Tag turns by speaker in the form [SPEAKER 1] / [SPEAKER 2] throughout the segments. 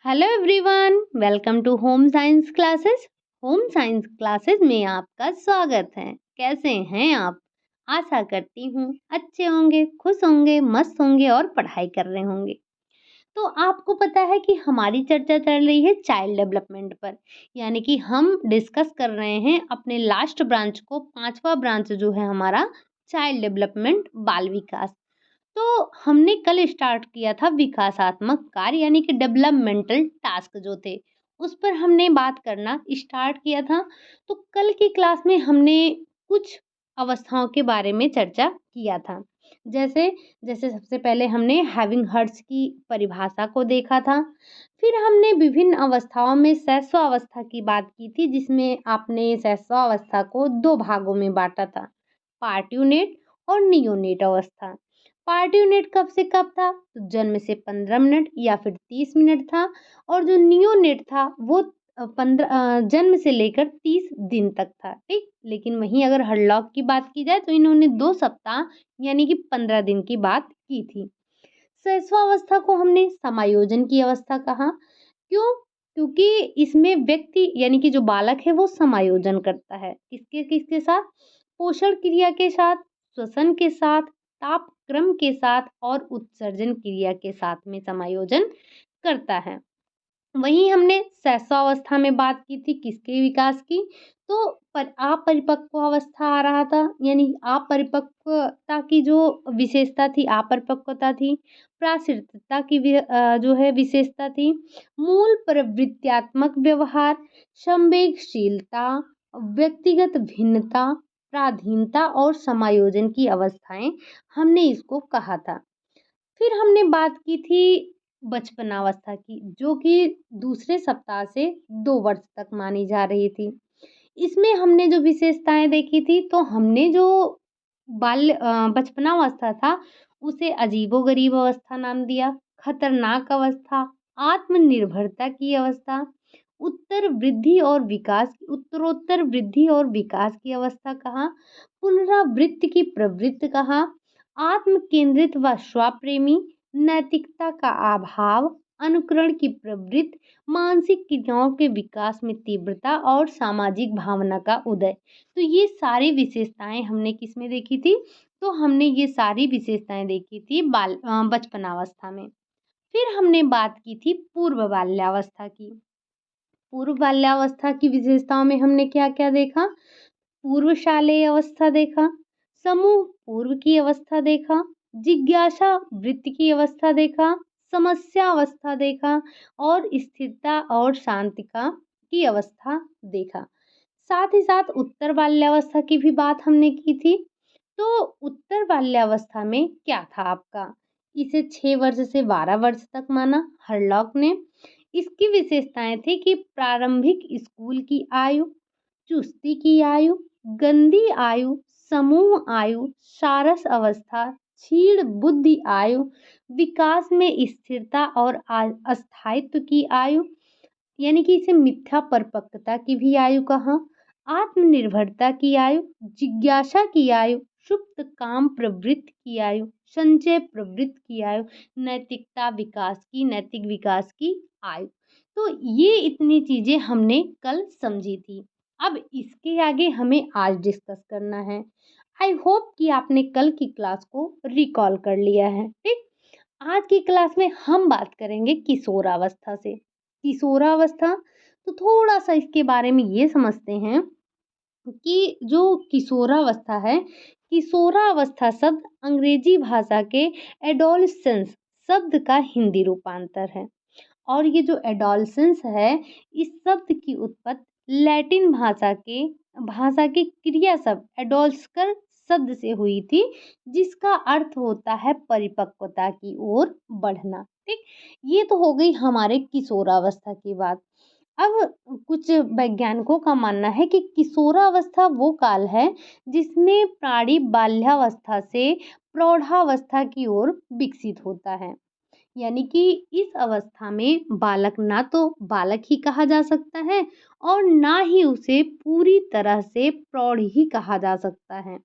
[SPEAKER 1] Hello everyone, welcome to home science classes. Home science classes में आपका स्वागत है। कैसे हैं आप? आशा करती हूँ अच्छे होंगे, खुश होंगे, मस्त होंगे और पढ़ाई कर रहे होंगे। तो आपको पता है कि हमारी चर्चा चल रही है चाइल्ड डेवलपमेंट पर, यानी कि हम डिस्कस कर रहे हैं अपने लास्ट ब्रांच को, पांचवा ब्रांच जो है हमारा चाइल्ड डेवलपमेंट, बाल विकास। तो हमने कल स्टार्ट किया था विकासात्मक कार्य, यानी कि डेवलपमेंटल टास्क जो थे, उस पर हमने बात करना स्टार्ट किया था। तो कल की क्लास में हमने कुछ अवस्थाओं के बारे में चर्चा किया था। जैसे जैसे सबसे पहले हमने हैविंग हर्ट्स की परिभाषा को देखा था। फिर हमने विभिन्न अवस्थाओं में शैशवावस्था की बात की थी, जिसमें आपने शैशवावस्था को दो भागों में बांटा था, पार्ट्यूनेट और नियोनेट अवस्था। पार्ट्यूनेट कब से कब था? तो जन्म से 15 मिनट या फिर 30 मिनट था। और जो नियोनेट था वो जन्म से लेकर 30 दिन तक था। ठीक, लेकिन वहीं अगर हडलॉक की बात की जाए तो इन्होंने 2 सप्ताह यानी कि 15 दिन की बात की थी। शैशवावस्था को हमने समायोजन की अवस्था कहा। क्यों? क्योंकि इसमें व्यक्ति यानी कि जो बालक है वो समायोजन करता है, किसके किसके साथ? पोषण क्रिया के साथ, श्वसन के साथ, ताप क्रम के साथ और उत्सर्जन क्रिया के साथ में समायोजन करता है। वहीं हमने शैशवावस्था में बात की थी किसके विकास की? तो पर अपरिपक्व अवस्था आ रहा था, यानी अपरिपक्वता की जो विशेषता थी, अपरिपक्वता थी। प्राश्रितता की जो है विशेषता थी। मूल प्रवृत्त्यात्मक व्यवहार, संवेगशीलता, व्यक्तिगत भिन्नता, पराधीनता और समायोजन की अवस्थाएं, हमने इसको कहा था। फिर हमने बात की थी बचपनावस्था की, जो कि दूसरे सप्ताह से 2 वर्ष तक मानी जा रही थी। इसमें हमने जो विशेषताएं देखी थी, तो हमने जो बचपनावस्था था उसे अजीबोगरीब अवस्था नाम दिया, खतरनाक अवस्था, आत्मनिर्भरता की अवस्था, उत्तरोत्तर वृद्धि और विकास की अवस्था कहा, पुनरावृत्ति की प्रवृत्ति कहा, आत्म केंद्रित व स्वप्रेमी, नैतिकता का अभाव, अनुकरण की प्रवृत्ति, मानसिक क्रियाओं के विकास में तीव्रता और सामाजिक भावना का उदय। तो ये सारी विशेषताएं हमने किस में देखी थी? तो हमने ये सारी विशेषताएं देखी थी बचपनावस्था में। फिर हमने बात की थी पूर्व बाल्यावस्था की। पूर्व बाल्यावस्था की विशेषताओं में हमने क्या क्या देखा? पूर्व शालेय अवस्था देखा, समूह पूर्व की अवस्था देखा, जिज्ञासा वृत्ति की अवस्था देखा, समस्या अवस्था देखा और स्थिरता और शांतिका की अवस्था देखा। साथ ही साथ उत्तर बाल्यावस्था की भी बात हमने की थी। तो उत्तर बाल्यावस्था में क्या था आपका? इसे 6 वर्ष से 12 वर्ष तक माना हरलॉक ने। इसकी विशेषताएं थी कि प्रारंभिक स्कूल की आयु, चुस्ती की आयु, गंदी आयु, समूह आयु, सारस अवस्था, क्षीण बुद्धि आयु, विकास में स्थिरता और अस्थायित्व की आयु, यानी कि इसे मिथ्या परिपक्वता की भी आयु कहा, आत्मनिर्भरता की आयु, जिज्ञासा की आयु, सुप्त काम प्रवृत्ति की आयु, संचय प्रवृत्ति की आयु, नैतिक विकास की आयु। तो ये इतनी चीजें हमने कल समझी थी। अब इसके आगे हमें आज डिस्कस करना है। आई होप कि आपने कल की क्लास को रिकॉल कर लिया है। ठीक, आज की क्लास में हम बात करेंगे किशोरावस्था से। किशोरावस्था, तो थोड़ा सा इसके बारे में ये समझते हैं कि जो किशोरावस्था है, किशोरावस्था शब्द अंग्रेजी भाषा के एडोलसेंस शब्द का हिंदी रूपांतर है। और ये जो एडोलसेंस है, इस शब्द की उत्पत्ति लैटिन भाषा के क्रिया शब्द एडोल्स्कर शब्द से हुई थी, जिसका अर्थ होता है परिपक्वता की ओर बढ़ना। ठीक, ये तो हो गई हमारे किशोरावस्था की बात। अब कुछ वैज्ञानिकों का मानना है कि किशोरावस्था वो काल है जिसमें प्राणी बाल्यावस्था से प्रौढ़ावस्था की ओर विकसित होता है। यानी कि इस अवस्था में बालक ना तो बालक ही कहा जा सकता है और ना ही उसे पूरी तरह से प्रौढ़ ही कहा जा सकता है।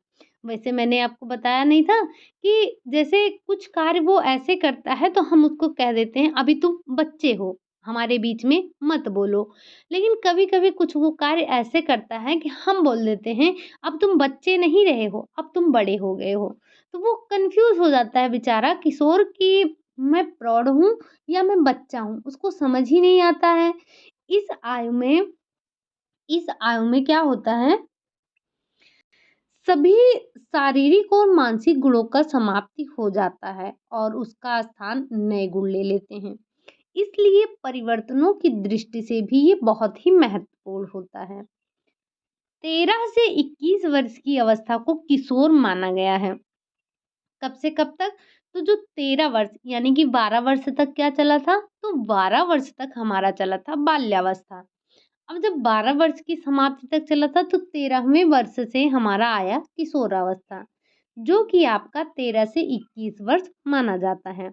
[SPEAKER 1] वैसे मैंने आपको बताया नहीं था कि जैसे कुछ कार्य वो ऐसे करता है तो हम उसको कह देते हैं अभी तुम बच्चे हो। हमारे बीच में मत बोलो। लेकिन कभी-कभी कुछ वो कार्य ऐसे करता है कि हम बोल देते हैं, अब तुम बच्चे नहीं रहे हो, अब तुम बड़े हो गए हो। तो वो कन्फ्यूज़ हो जाता है बेचारा किशोर कि मैं प्रौढ़ हूँ या मैं बच्चा हूँ, उसको समझ ही नहीं आता है। इस आयु में इस आयु में क्या होता है, सभी शारीरिक और मानसिक गुणों का समाप्ति हो जाता है और उसका स्थान नए गुण ले लेते हैं। इसलिए परिवर्तनों की दृष्टि से भी ये बहुत ही महत्वपूर्ण होता है। 13 से 21 वर्ष की अवस्था को किशोर माना गया है। कब से कब तक? तो जो 13 वर्ष यानी कि 12 वर्ष तक क्या चला था? तो 12 वर्ष तक हमारा चला था बाल्यावस्था। अब जब 12 वर्ष की समाप्ति तक चला था तो 13वें वर्ष से हमारा आया किशोरावस्था, जो कि आपका 13 से 21 वर्ष माना जाता है।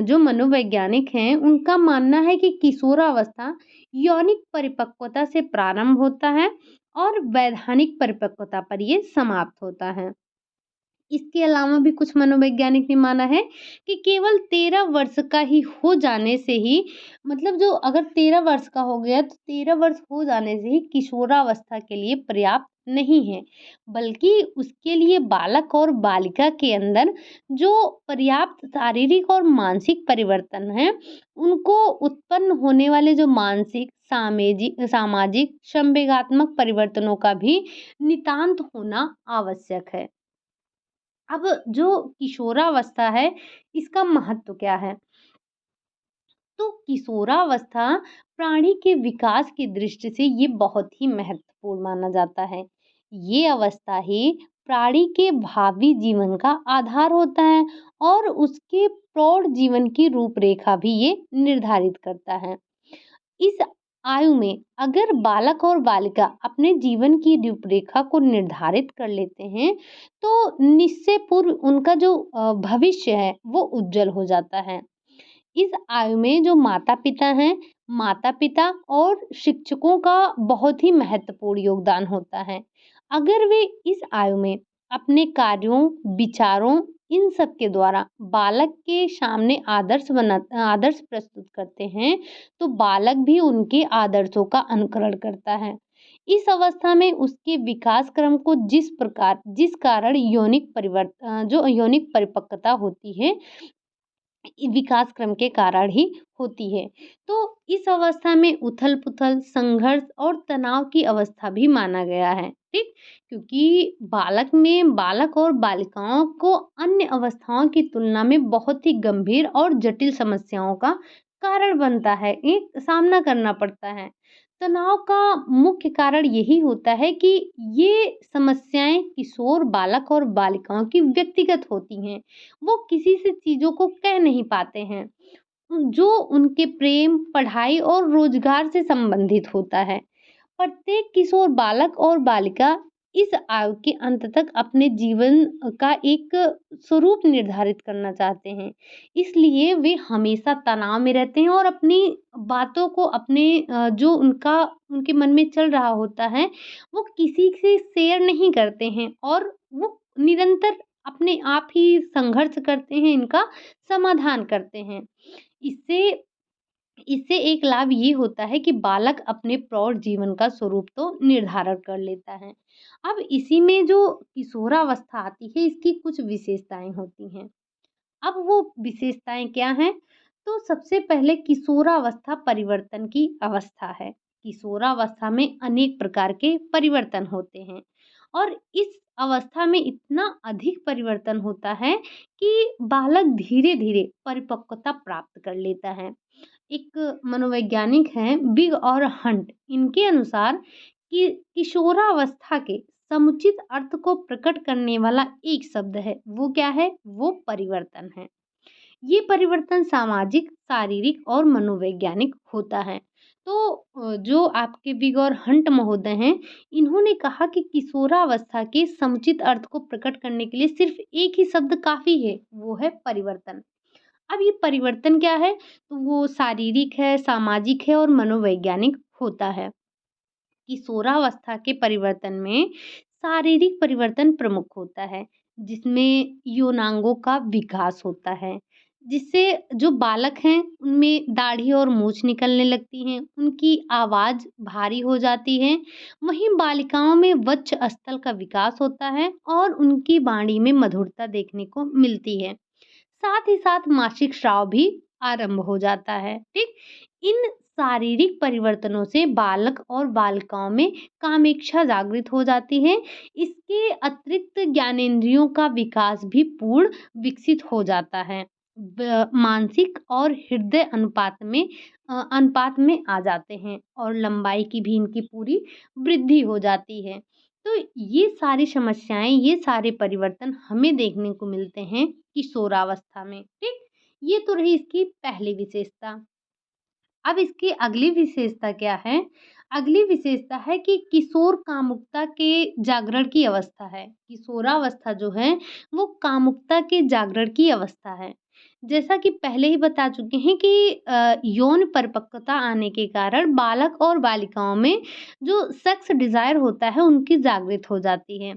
[SPEAKER 1] जो मनोवैज्ञानिक हैं उनका मानना है कि किशोरावस्था यौनिक परिपक्वता से प्रारंभ होता है और वैधानिक परिपक्वता पर ये समाप्त होता है। इसके अलावा भी कुछ मनोवैज्ञानिक ने माना है कि केवल 13 वर्ष का ही हो जाने से ही, मतलब जो अगर 13 वर्ष का हो गया तो 13 वर्ष हो जाने से ही किशोरावस्था के लिए पर्याप्त नहीं है, बल्कि उसके लिए बालक और बालिका के अंदर जो पर्याप्त शारीरिक और मानसिक परिवर्तन है, उनको उत्पन्न होने वाले जो मानसिक, सामाजिक, संवेगात्मक परिवर्तनों का भी नितांत होना आवश्यक है। अब जो किशोरावस्था है, इसका महत्व क्या है? तो किशोरावस्था प्राणी के विकास की दृष्टि से ये बहुत ही महत्वपूर्ण माना जाता है। ये अवस्था ही प्राणी के भावी जीवन का आधार होता है और उसके प्रौढ़ जीवन की रूपरेखा भी ये निर्धारित करता है। इस आयु में अगर बालक और बालिका अपने जीवन की रूपरेखा को निर्धारित कर लेते हैं, तो निश्चय पूर्व उनका जो भविष्य है, वो उज्जवल हो जाता है। इस आयु में जो माता-पिता हैं, माता-पिता और शिक्षकों का बहुत ही महत्वपूर्ण योगदान होता है। अगर वे इस आयु में अपने कार्यों, विचारों, इन सब के द्वारा बालक के सामने आदर्श प्रस्तुत करते हैं, तो बालक भी उनके आदर्शों का अनुकरण करता है। इस अवस्था में उसके विकास क्रम को जिस कारण जो यौनिक परिपक्वता होती है, विकास क्रम के कारण ही होती है। तो इस अवस्था में उथल-पुथल, संघर्ष और तनाव की अवस्था भी माना गया है, ठीक? क्योंकि बालक और बालिकाओं को अन्य अवस्थाओं की तुलना में बहुत ही गंभीर और जटिल समस्याओं का कारण बनता है, एक सामना करना पड़ता है। तनाव का मुख्य कारण यही होता है कि ये समस्याएँ किशोर बालक और बालिकाओं की व्यक्तिगत होती हैं। वो किसी से चीज़ों को कह नहीं पाते हैं, जो उनके प्रेम, पढ़ाई और रोज़गार से संबंधित होता है। प्रत्येक किशोर बालक और बालिका इस आयु के अंत तक अपने जीवन का एक स्वरूप निर्धारित करना चाहते हैं। इसलिए वे हमेशा तनाव में रहते हैं और अपनी बातों को जो उनके मन में चल रहा होता है, वो किसी से शेयर नहीं करते हैं और वो निरंतर अपने आप ही संघर्ष करते हैं, इनका समाधान करते हैं। इससे इससे एक लाभ ये होता है कि बालक अपने प्रौढ़ जीवन का स्वरूप तो निर्धारण कर लेता है। अब इसी में जो किशोरावस्था आती है, इसकी कुछ विशेषताएँ होती हैं। अब वो विशेषताएँ क्या हैं? तो सबसे पहले किशोरावस्था परिवर्तन की अवस्था है। किशोरावस्था में अनेक प्रकार के परिवर्तन होते हैं और इस अवस्था में इतना अधिक परिवर्तन होता है कि बालक धीरे-धीरे परिपक्वता प्राप्त कर लेता है। एक मनोवैज्ञानिक हैं बिग और हंट, इनके अनुसार कि किशोरावस्था के समुचित अर्थ को प्रकट करने वाला एक शब्द है, वो क्या है? वो परिवर्तन है। ये परिवर्तन सामाजिक, शारीरिक और मनोवैज्ञानिक होता है। तो जो आपके बिग और हंट महोदय हैं, इन्होंने कहा कि किशोरावस्था के समुचित अर्थ को प्रकट करने के लिए सिर्फ एक ही शब्द काफ़ी है, वो है परिवर्तन। अब ये परिवर्तन क्या है? तो वो शारीरिक है, सामाजिक है और मनोवैज्ञानिक होता है। किशोरावस्था के परिवर्तन में शारीरिक परिवर्तन प्रमुख होता है, जिसमें यौनांगों का विकास होता है। जिससे जो बालक हैं उनमें दाढ़ी और मूंछ निकलने लगती हैं, उनकी आवाज़ भारी हो जाती है। वहीं बालिकाओं में वक्ष स्थल का विकास होता है और उनकी वाणी में मधुरता देखने को मिलती है। साथ ही साथ मासिक स्राव भी आरंभ हो जाता है, ठीक? इन शारीरिक परिवर्तनों से बालक और बालिकाओं में कामेच्छा जागृत हो जाती है। इसके अतिरिक्त ज्ञानेंद्रियों का विकास भी पूर्ण विकसित हो जाता है। मानसिक और हृदय अनुपात में आ जाते हैं और लंबाई की भी इनकी पूरी वृद्धि हो जाती है। तो ये सारी समस्याएं, ये सारे परिवर्तन हमें देखने को मिलते हैं किशोरावस्था में, ठीक? ये तो रही इसकी पहली विशेषता। अब इसकी अगली विशेषता क्या है? अगली विशेषता है कि किशोर कामुकता के जागरण की अवस्था है। किशोरावस्था जो है वो कामुकता के जागरण की अवस्था है। जैसा कि पहले ही बता चुके हैं कि यौन परिपक्वता आने के कारण बालक और बालिकाओं में जो सेक्स डिज़ायर होता है उनकी जागृत हो जाती है,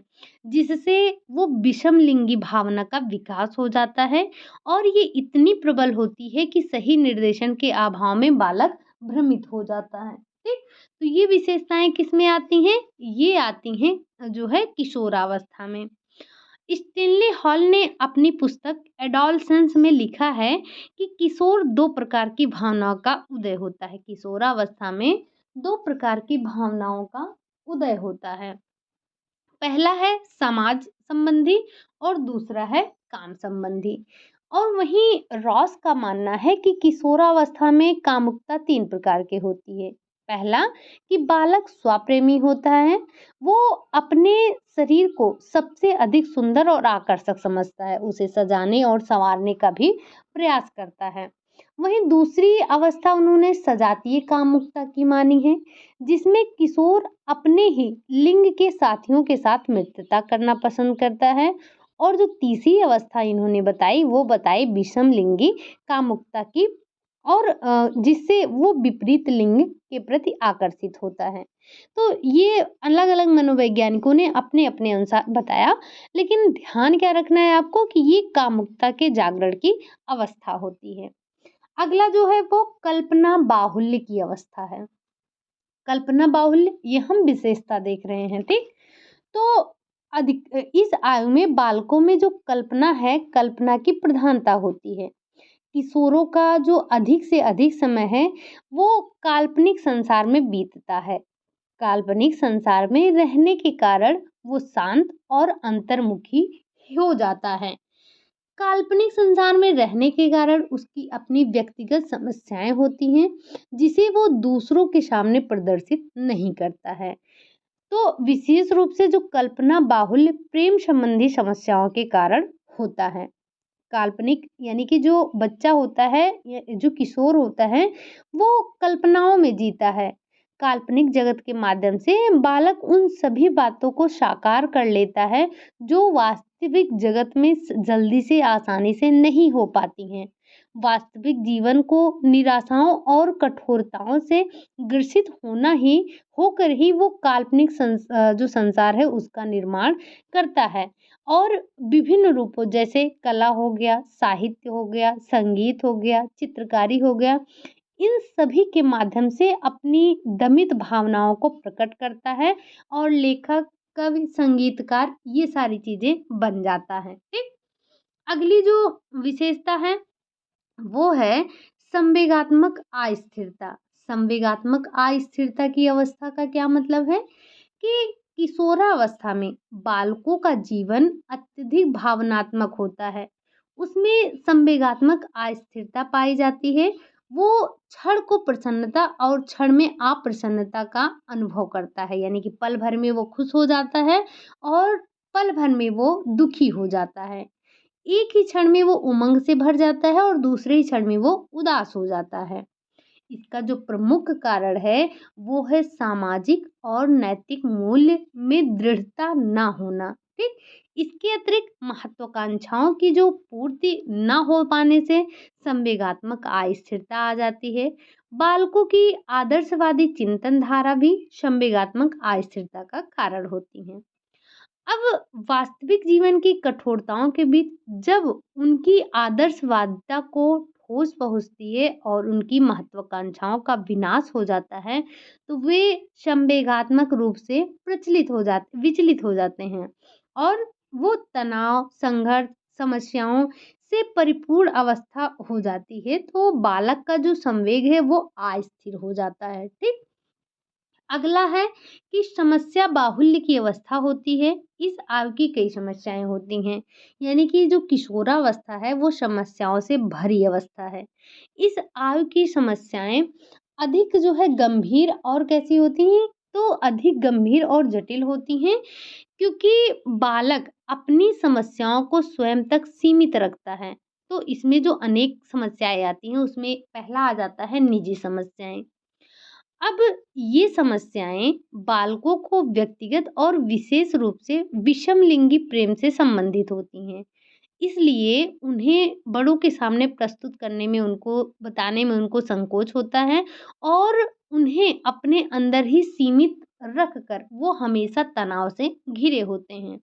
[SPEAKER 1] जिससे वो विषम लिंगी भावना का विकास हो जाता है और ये इतनी प्रबल होती है कि सही निर्देशन के अभाव में बालक भ्रमित हो जाता है, ठीक? तो ये विशेषताएँ किसमें आती हैं? ये आती हैं जो है किशोरावस्था में। स्टेनली हॉल ने अपनी पुस्तक एडोलसेंस में लिखा है कि किशोर 2 प्रकार की भावनाओं का उदय होता है। किशोरावस्था में 2 प्रकार की भावनाओं का उदय होता है। पहला है समाज संबंधी और दूसरा है काम संबंधी। और वहीं रॉस का मानना है कि किशोरावस्था में कामुकता 3 प्रकार की होती है। पहला कि बालक स्वप्रेमी होता है, वो अपने शरीर को सबसे अधिक सुंदर और आकर्षक समझता है, उसे सजाने और संवारने का भी प्रयास करता है। वहीं दूसरी अवस्था उन्होंने सजातीय कामुकता की मानी है, जिसमें किशोर अपने ही लिंग के साथियों के साथ मित्रता करना पसंद करता है। और जो तीसरी अवस्था इन्होंने बताई वो बताई विषम लिंगी कामुकता की, और जिससे वो विपरीत लिंग के प्रति आकर्षित होता है। तो ये अलग-अलग मनोवैज्ञानिकों ने अपने-अपने अनुसार बताया, लेकिन ध्यान क्या रखना है आपको कि ये कामुकता के जागरण की अवस्था होती है। अगला जो है वो कल्पना बाहुल्य की अवस्था है। कल्पना बाहुल्य ये हम विशेषता देख रहे हैं, ठीक? तो इस आयु में बालकों में जो कल्पना है, कल्पना की प्रधानता होती है। किशोरों का जो अधिक से अधिक समय है वो काल्पनिक संसार में बीतता है। काल्पनिक संसार में रहने के कारण वो शांत और अंतर्मुखी हो जाता है। काल्पनिक संसार में रहने के कारण उसकी अपनी व्यक्तिगत समस्याएं होती हैं, जिसे वो दूसरों के सामने प्रदर्शित नहीं करता है। तो विशेष रूप से जो कल्पना बाहुल्य प्रेम संबंधी समस्याओं के कारण होता है। काल्पनिक यानी कि जो बच्चा होता है या जो किशोर होता है वो कल्पनाओं में जीता है। काल्पनिक जगत के माध्यम से बालक उन सभी बातों को साकार कर लेता है जो वास्तविक जगत में जल्दी से आसानी से नहीं हो पाती हैं। वास्तविक जीवन को निराशाओं और कठोरताओं से ग्रसित होकर ही वो काल्पनिक जो संसार है उसका निर्माण करता है। और विभिन्न रूपों जैसे कला हो गया, साहित्य हो गया, संगीत हो गया, चित्रकारी हो गया, इन सभी के माध्यम से अपनी दमित भावनाओं को प्रकट करता है और लेखक, कवि, संगीतकार ये सारी चीज़ें बन जाता है, ठीक? अगली जो विशेषता है वो है संवेगात्मक अस्थिरता। संवेगात्मक अस्थिरता की अवस्था का क्या मतलब है कि किशोरावस्था में बालकों का जीवन अत्यधिक भावनात्मक होता है। उसमें संवेगात्मक अस्थिरता पाई जाती है। वो क्षण को प्रसन्नता और क्षण में अप्रसन्नता का अनुभव करता है, यानी कि पल भर में वो खुश हो जाता है और पल भर में वो दुखी हो जाता है। एक ही क्षण में वो उमंग से भर जाता है और दूसरे ही क्षण में वो उदास हो जाता है। इसका जो प्रमुख कारण है वो है सामाजिक और नैतिक मूल्य में दृढ़ता ना होना, ठीक? इसके अतिरिक्त महत्वाकांक्षाओं की जो पूर्ति ना हो पाने से संवेगात्मक अस्थिरता आ जाती है। बालकों की आदर्शवादी चिंतन धारा भी संवेगात्मक अस्थिरता का कारण होती है। अब वास्तविक जीवन की कठोरताओं के बीच जब उनकी आदर्शवादिता को ठोस पहुँचती है और उनकी महत्वाकांक्षाओं का विनाश हो जाता है, तो वे संवेगात्मक रूप से विचलित हो जाते हैं और वो तनाव, संघर्ष, समस्याओं से परिपूर्ण अवस्था हो जाती है। तो बालक का जो संवेग है वो अस्थिर हो जाता है, ठीक? अगला है कि समस्या बाहुल्य की अवस्था होती है। इस आयु की कई समस्याएं होती हैं, यानी कि जो किशोरावस्था है वो समस्याओं से भरी अवस्था है। इस आयु की समस्याएं अधिक जो है गंभीर और कैसी होती हैं, तो अधिक गंभीर और जटिल होती हैं, क्योंकि बालक अपनी समस्याओं को स्वयं तक सीमित रखता है। तो इसमें जो अनेक समस्याएं आती हैं उसमें पहला आ जाता है निजी समस्याएं। अब ये समस्याएं बालकों को व्यक्तिगत और विशेष रूप से विषम लिंगी प्रेम से संबंधित होती हैं। इसलिए उन्हें बड़ों के सामने प्रस्तुत करने में, उनको बताने में उनको संकोच होता है और उन्हें अपने अंदर ही सीमित रख कर वो हमेशा तनाव से घिरे होते हैं।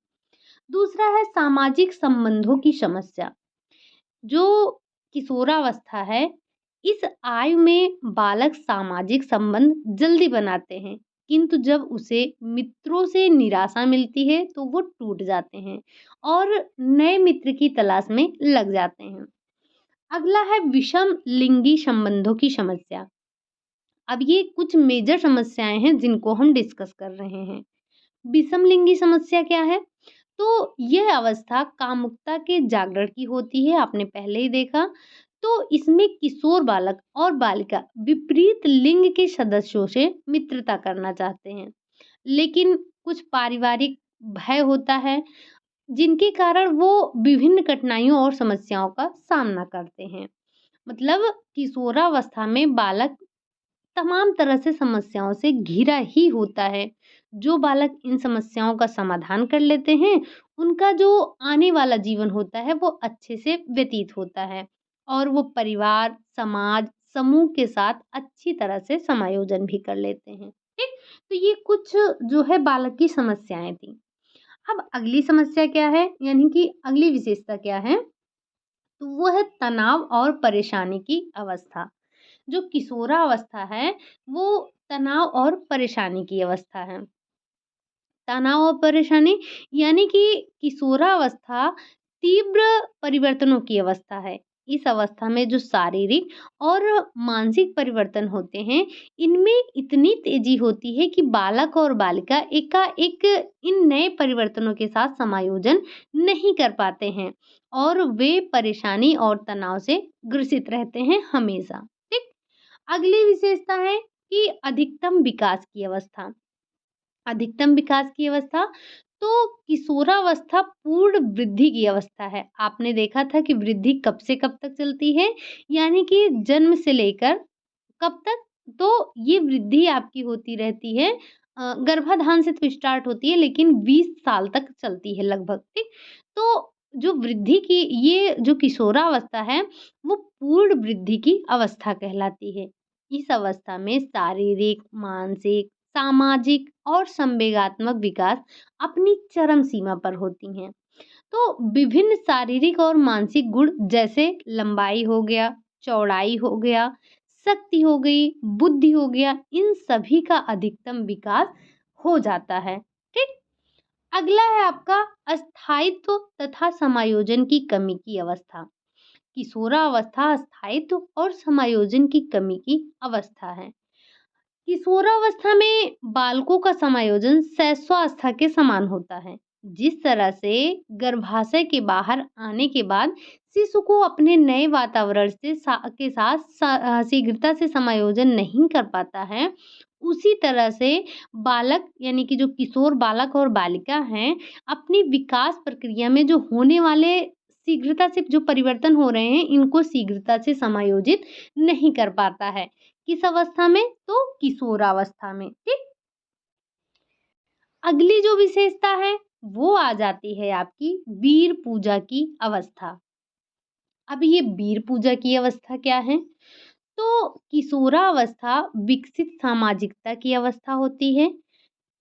[SPEAKER 1] दूसरा है सामाजिक संबंधों की समस्या। जो किशोरावस्था है, इस आयु में बालक सामाजिक संबंध जल्दी बनाते हैं, किंतु जब उसे मित्रों से निराशा मिलती है तो वो टूट जाते हैं और नए मित्र की तलाश में लग जाते हैं। अगला है विषम लिंगी संबंधों की समस्या। अब ये कुछ मेजर समस्याएं हैं जिनको हम डिस्कस कर रहे हैं। विषम लिंगी समस्या क्या है? तो यह अवस्था कामुकता के जागरण की होती है, आपने पहले ही देखा। तो इसमें किशोर बालक और बालिका विपरीत लिंग के सदस्यों से मित्रता करना चाहते हैं, लेकिन कुछ पारिवारिक भय होता है जिनके कारण वो विभिन्न कठिनाइयों और समस्याओं का सामना करते हैं। मतलब किशोरावस्था में बालक तमाम तरह से समस्याओं से घिरा ही होता है। जो बालक इन समस्याओं का समाधान कर लेते हैं, उनका जो आने वाला जीवन होता है वो अच्छे से व्यतीत होता है और वो परिवार, समाज, समूह के साथ अच्छी तरह से समायोजन भी कर लेते हैं। ठीक? तो ये कुछ जो है बालक की समस्याएं थी। अब अगली समस्या क्या है, यानी कि अगली विशेषता क्या है? तो वो है तनाव और परेशानी की अवस्था। जो किशोरावस्था है वो तनाव और परेशानी की अवस्था है। तनाव और परेशानी यानी कि किशोरावस्था तीव्र परिवर्तनों की अवस्था है। इस अवस्था में जो शारीरिक और मानसिक परिवर्तन होते हैं, इनमें इतनी तेजी होती है कि बालक और बालिका एकाएक इन नए परिवर्तनों के साथ समायोजन नहीं कर पाते हैं और वे परेशानी और तनाव से ग्रसित रहते हैं हमेशा। ठीक? अगली विशेषता है कि अधिकतम विकास की अवस्था। अधिकतम विकास की अवस्था, तो किशोरावस्था पूर्ण वृद्धि की अवस्था है। आपने देखा था कि वृद्धि कब से कब तक चलती है, यानी कि जन्म से लेकर कब तक? तो ये वृद्धि आपकी होती रहती है, गर्भाधान से तो स्टार्ट होती है लेकिन 20 साल तक चलती है लगभग, ठीक? तो जो वृद्धि की ये जो किशोरावस्था है, वो पूर्ण वृद्धि की अवस्था कहलाती है। इस अवस्था में शारीरिक, मानसिक, सामाजिक और संवेगात्मक विकास अपनी चरम सीमा पर होती हैं। तो विभिन्न शारीरिक और मानसिक गुण जैसे लंबाई हो गया, चौड़ाई हो गया, शक्ति हो गई, बुद्धि हो गया, इन सभी का अधिकतम विकास हो जाता है। ठीक? अगला है आपका अस्थायित्व तथा समायोजन की कमी की अवस्था। किशोरावस्था स्थायित्व और समायोजन की कमी की अवस्था है। किशोरावस्था में बालकों का समायोजन शैशवावस्था के समान होता है। जिस तरह से गर्भाशय के बाहर आने के बाद शिशु को अपने नए वातावरण के साथ शीघ्रता से समायोजन नहीं कर पाता है, उसी तरह से बालक यानी कि जो किशोर बालक और बालिका हैं, अपनी विकास प्रक्रिया में जो होने वाले शीघ्रता से जो परिवर्तन हो रहे हैं, इनको शीघ्रता से समायोजित नहीं कर पाता है। किस अवस्था में? तो किशोरावस्था में। ठीक? अगली जो विशेषता है वो आ जाती है आपकी वीर पूजा की अवस्था। अब ये वीर पूजा की अवस्था क्या है? तो किशोरावस्था विकसित सामाजिकता की अवस्था होती है।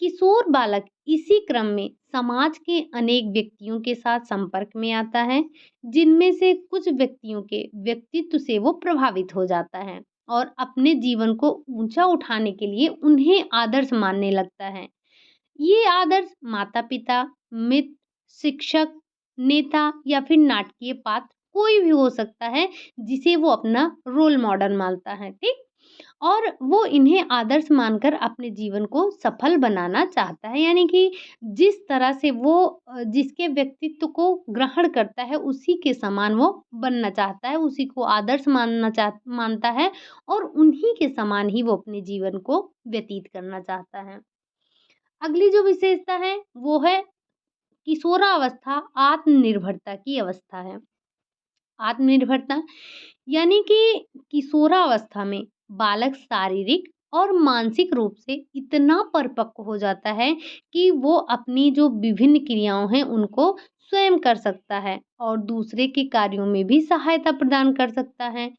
[SPEAKER 1] किशोर बालक इसी क्रम में समाज के अनेक व्यक्तियों के साथ संपर्क में आता है, जिनमें से कुछ व्यक्तियों के व्यक्तित्व से वो प्रभावित हो जाता है और अपने जीवन को ऊंचा उठाने के लिए उन्हें आदर्श मानने लगता है। ये आदर्श माता-पिता, मित्र, शिक्षक, नेता या फिर नाटकीय पात्र कोई भी हो सकता है, जिसे वो अपना रोल मॉडल मानता है, ठीक? और वो इन्हें आदर्श मानकर अपने जीवन को सफल बनाना चाहता है। यानी कि जिस तरह से वो जिसके व्यक्तित्व को ग्रहण करता है, उसी के समान वो बनना चाहता है, उसी को आदर्श मानता है और उन्हीं के समान ही वो अपने जीवन को व्यतीत करना चाहता है। अगली जो विशेषता है, वो है किशोरावस्था आत्मनिर्भरता की अवस्था है। आत्मनिर्भरता यानी कि किशोरावस्था में बालक शारीरिक और मानसिक रूप से इतना परिपक्व हो जाता है कि वो अपनी जो विभिन्न क्रियाओं हैं उनको स्वयं कर सकता है और दूसरे के कार्यों में भी सहायता प्रदान कर सकता है।